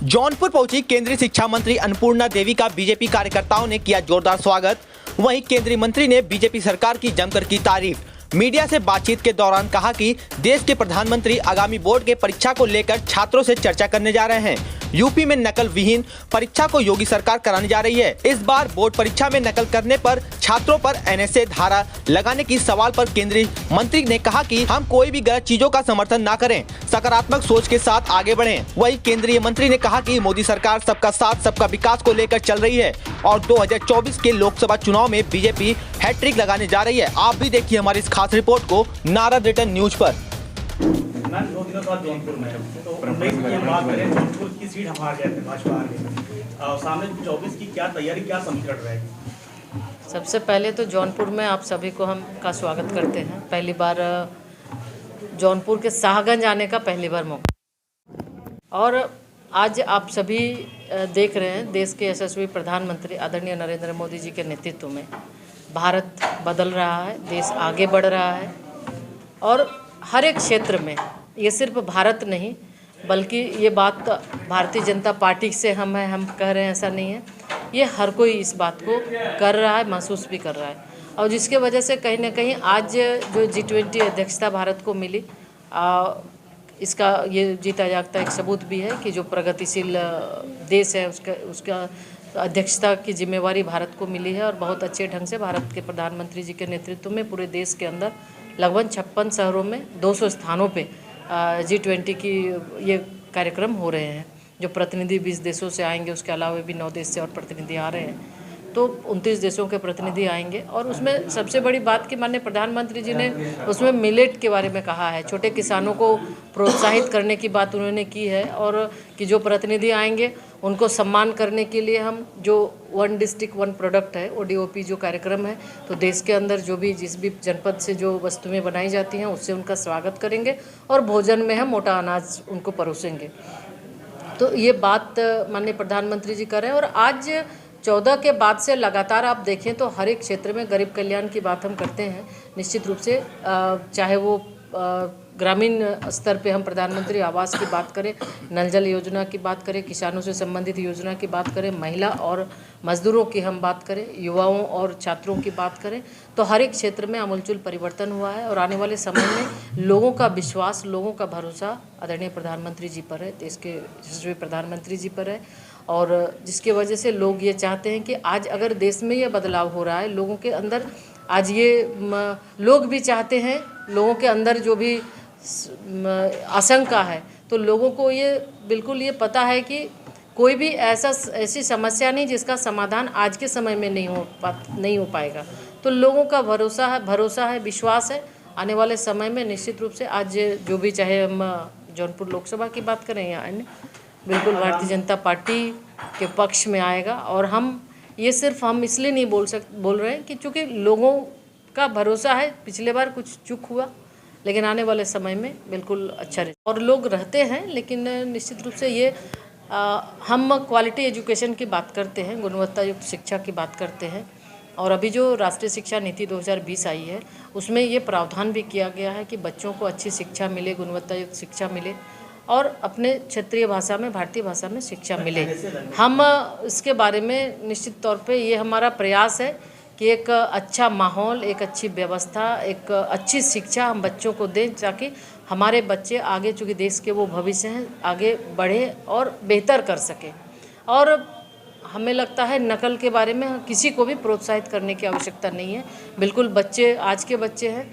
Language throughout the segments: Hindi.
जौनपुर पहुंची केंद्रीय शिक्षा मंत्री अन्नपूर्णा देवी का बीजेपी कार्यकर्ताओं ने किया जोरदार स्वागत। वहीं केंद्रीय मंत्री ने बीजेपी सरकार की जमकर की तारीफ। मीडिया से बातचीत के दौरान कहा कि देश के प्रधानमंत्री आगामी बोर्ड के परीक्षा को लेकर छात्रों से चर्चा करने जा रहे हैं। यूपी में नकल विहीन परीक्षा को योगी सरकार कराने जा रही है। इस बार बोर्ड परीक्षा में नकल करने पर छात्रों पर एनएसए धारा लगाने की सवाल पर केंद्रीय मंत्री ने कहा कि हम कोई भी गलत चीजों का समर्थन न करें, सकारात्मक सोच के साथ आगे बढ़ें। वहीं केंद्रीय मंत्री ने कहा कि मोदी सरकार सबका साथ सबका विकास को लेकर चल रही है और 2024 के लोकसभा चुनाव में बीजेपी हैट्रिक लगाने जा रही है। आप भी देखिए हमारी इस खास रिपोर्ट को नारद रिटर्न न्यूज पर। मैं 2 दिनों बाद जौनपुर में तो 19 की बात करें, जौनपुर की सीट हम हार गए थे, भाजपा हार गई। सामने 24 की क्या तैयारी, क्या समीकरण रहेगी? सबसे पहले तो जौनपुर में आप सभी को हम का स्वागत करते हैं। पहली बार जौनपुर के शाहगंज आने का पहली बार मौका, और आज आप सभी देख रहे हैं देश के यशस्वी प्रधानमंत्री आदरणीय नरेंद्र मोदी जी के नेतृत्व में भारत बदल रहा है, देश आगे बढ़ रहा है और हर एक क्षेत्र में, ये सिर्फ भारत नहीं बल्कि ये बात भारतीय जनता पार्टी से हम कह रहे हैं ऐसा नहीं है, ये हर कोई इस बात को कर रहा है, महसूस भी कर रहा है। और जिसके वजह से कहीं ना कहीं आज जो G20 अध्यक्षता भारत को मिली, इसका ये जीता जागता एक सबूत भी है कि जो प्रगतिशील देश है उसका अध्यक्षता की जिम्मेवारी भारत को मिली है। और बहुत अच्छे ढंग से भारत के प्रधानमंत्री जी के नेतृत्व में पूरे देश के अंदर लगभग 56 शहरों में 200 स्थानों पे G20 की ये कार्यक्रम हो रहे हैं। जो प्रतिनिधि 20 देशों से आएंगे, उसके अलावा भी 9 देश से और प्रतिनिधि आ रहे हैं, तो 29 देशों के प्रतिनिधि आएंगे। और उसमें सबसे बड़ी बात कि माननीय प्रधानमंत्री जी ने उसमें मिलेट के बारे में कहा है, छोटे किसानों को प्रोत्साहित करने की बात उन्होंने की है। और कि जो प्रतिनिधि आएंगे उनको सम्मान करने के लिए हम जो 1 डिस्ट्रिक्ट 1 प्रोडक्ट है, ODOP जो कार्यक्रम है, तो देश के अंदर जो भी जिस भी जनपद से जो वस्तुएं बनाई जाती हैं उससे उनका स्वागत करेंगे और भोजन में हम मोटा अनाज उनको परोसेंगे। तो ये बात माननीय प्रधानमंत्री जी कर रहे हैं। और आज 14 के बाद से लगातार आप देखें तो हर एक क्षेत्र में गरीब कल्याण की बात हम करते हैं निश्चित रूप से, चाहे वो ग्रामीण स्तर पे हम प्रधानमंत्री आवास की बात करें, नल जल योजना की बात करें, किसानों से संबंधित योजना की बात करें, महिला और मजदूरों की हम बात करें, युवाओं और छात्रों की बात करें, तो हर एक क्षेत्र में आमूलचूल परिवर्तन हुआ है। और आने वाले समय में लोगों का विश्वास, लोगों का भरोसा आदरणीय प्रधानमंत्री जी पर है, देश के यशस्वी प्रधानमंत्री जी पर है। और जिसके वजह से लोग ये चाहते हैं कि आज अगर देश में ये बदलाव हो रहा है, लोगों के अंदर आज ये लोग भी चाहते हैं, लोगों के अंदर जो भी आशंका है, तो लोगों को ये बिल्कुल ये पता है कि कोई भी ऐसी समस्या नहीं जिसका समाधान आज के समय में नहीं हो पाएगा। तो लोगों का भरोसा है, विश्वास है। आने वाले समय में निश्चित रूप से आज जो भी, चाहे हम जौनपुर लोकसभा की बात करें या अन्य, बिल्कुल भारतीय जनता पार्टी के पक्ष में आएगा। और हम ये सिर्फ हम इसलिए नहीं बोल रहे हैं कि चूँकि लोगों का भरोसा है, पिछले बार कुछ चूक हुआ लेकिन आने वाले समय में बिल्कुल अच्छा रहे। और लोग रहते हैं, लेकिन निश्चित रूप से ये हम क्वालिटी एजुकेशन की बात करते हैं, गुणवत्ता युक्त शिक्षा की बात करते हैं। और अभी जो राष्ट्रीय शिक्षा नीति 2020 आई है, उसमें ये प्रावधान भी किया गया है कि बच्चों को अच्छी शिक्षा मिले, गुणवत्ता युक्त शिक्षा मिले और अपने क्षेत्रीय भाषा में, भारतीय भाषा में शिक्षा मिले। हम इसके बारे में निश्चित तौर पे ये हमारा प्रयास है कि एक अच्छा माहौल, एक अच्छी व्यवस्था, एक अच्छी शिक्षा हम बच्चों को दें, ताकि हमारे बच्चे आगे, चूँकि देश के वो भविष्य हैं, आगे बढ़े और बेहतर कर सकें। और हमें लगता है नकल के बारे में किसी को भी प्रोत्साहित करने की आवश्यकता नहीं है। बिल्कुल बच्चे, आज के बच्चे हैं,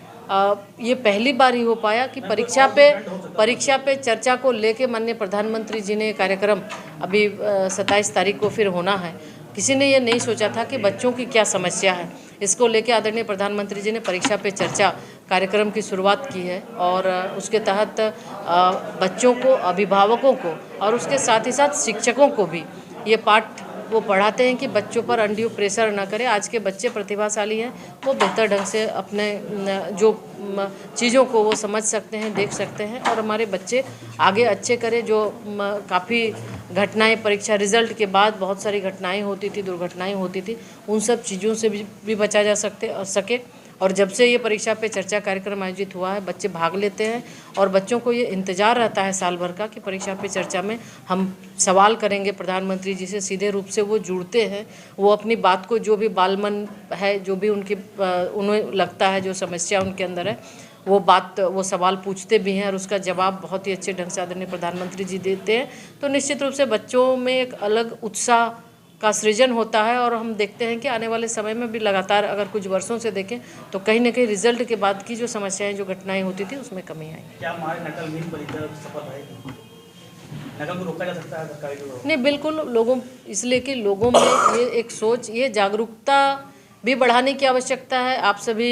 ये पहली बार ही हो पाया कि परीक्षा पे चर्चा को लेके माननीय प्रधानमंत्री जी ने कार्यक्रम अभी 27 तारीख को फिर होना है। किसी ने ये नहीं सोचा था कि बच्चों की क्या समस्या है, इसको लेके आदरणीय प्रधानमंत्री जी ने परीक्षा पे चर्चा कार्यक्रम की शुरुआत की है। और उसके तहत बच्चों को, अभिभावकों को और उसके साथ ही साथ शिक्षकों को भी ये पाठ वो पढ़ाते हैं कि बच्चों पर अनड्यू प्रेशर ना करें। आज के बच्चे प्रतिभाशाली हैं, वो बेहतर ढंग से अपने जो चीज़ों को वो समझ सकते हैं, देख सकते हैं और हमारे बच्चे आगे अच्छे करें। जो काफ़ी घटनाएं परीक्षा रिजल्ट के बाद बहुत सारी घटनाएं होती थी, दुर्घटनाएं होती थी, उन सब चीज़ों से भी बचा जा सके और जब से ये परीक्षा पे चर्चा कार्यक्रम आयोजित हुआ है, बच्चे भाग लेते हैं और बच्चों को ये इंतज़ार रहता है साल भर का कि परीक्षा पे चर्चा में हम सवाल करेंगे प्रधानमंत्री जी से। सीधे रूप से वो जुड़ते हैं, वो अपनी बात को, जो भी बालमन है, जो भी उन्हें लगता है, जो समस्या उनके अंदर है, वो सवाल पूछते भी हैं और उसका जवाब बहुत ही अच्छे ढंग से आदरणीय प्रधानमंत्री जी देते हैं। तो निश्चित रूप से बच्चों में एक अलग उत्साह का सृजन होता है और हम देखते हैं कि आने वाले समय में भी लगातार अगर कुछ वर्षों से देखें तो कहीं ना कहीं रिजल्ट के बाद की जो समस्याएं, जो घटनाएं होती थी, उसमें कमी आई। क्या हमारे नकल विहीन परीक्षा सफल रहेगी? नकल को रोका जा सकता है सरकारी को? नहीं, बिल्कुल इसलिए कि लोगों में ये एक सोच, ये जागरूकता भी बढ़ाने की आवश्यकता है। आप सभी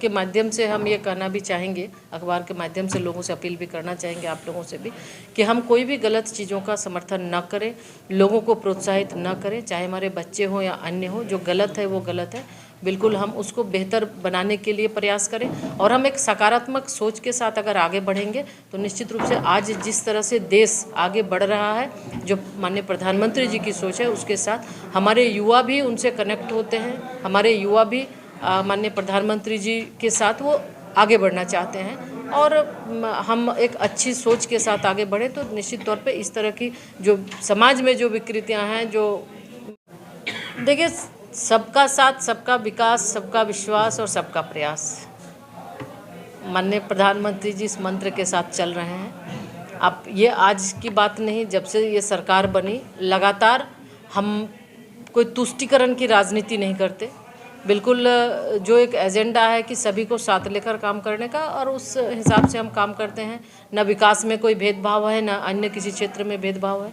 के माध्यम से हम ये कहना भी चाहेंगे, अखबार के माध्यम से लोगों से अपील भी करना चाहेंगे, आप लोगों से भी, कि हम कोई भी गलत चीज़ों का समर्थन न करें, लोगों को प्रोत्साहित न करें, चाहे हमारे बच्चे हों या अन्य हो। जो गलत है वो गलत है, बिल्कुल हम उसको बेहतर बनाने के लिए प्रयास करें और हम एक सकारात्मक सोच के साथ अगर आगे बढ़ेंगे तो निश्चित रूप से आज जिस तरह से देश आगे बढ़ रहा है, जो माननीय प्रधानमंत्री जी की सोच है, उसके साथ हमारे युवा भी उनसे कनेक्ट होते हैं। हमारे युवा भी माननीय प्रधानमंत्री जी के साथ वो आगे बढ़ना चाहते हैं और हम एक अच्छी सोच के साथ आगे बढ़ें तो निश्चित तौर पे इस तरह की जो समाज में जो विकृतियाँ हैं, जो देखिए, सबका साथ, सबका विकास, सबका विश्वास और सबका प्रयास, माननीय प्रधानमंत्री जी इस मंत्र के साथ चल रहे हैं। अब ये आज की बात नहीं, जब से ये सरकार बनी लगातार हम कोई तुष्टीकरण की राजनीति नहीं करते। बिल्कुल जो एक एजेंडा है कि सभी को साथ लेकर काम करने का, और उस हिसाब से हम काम करते हैं। न विकास में कोई भेदभाव है, न अन्य किसी क्षेत्र में भेदभाव है।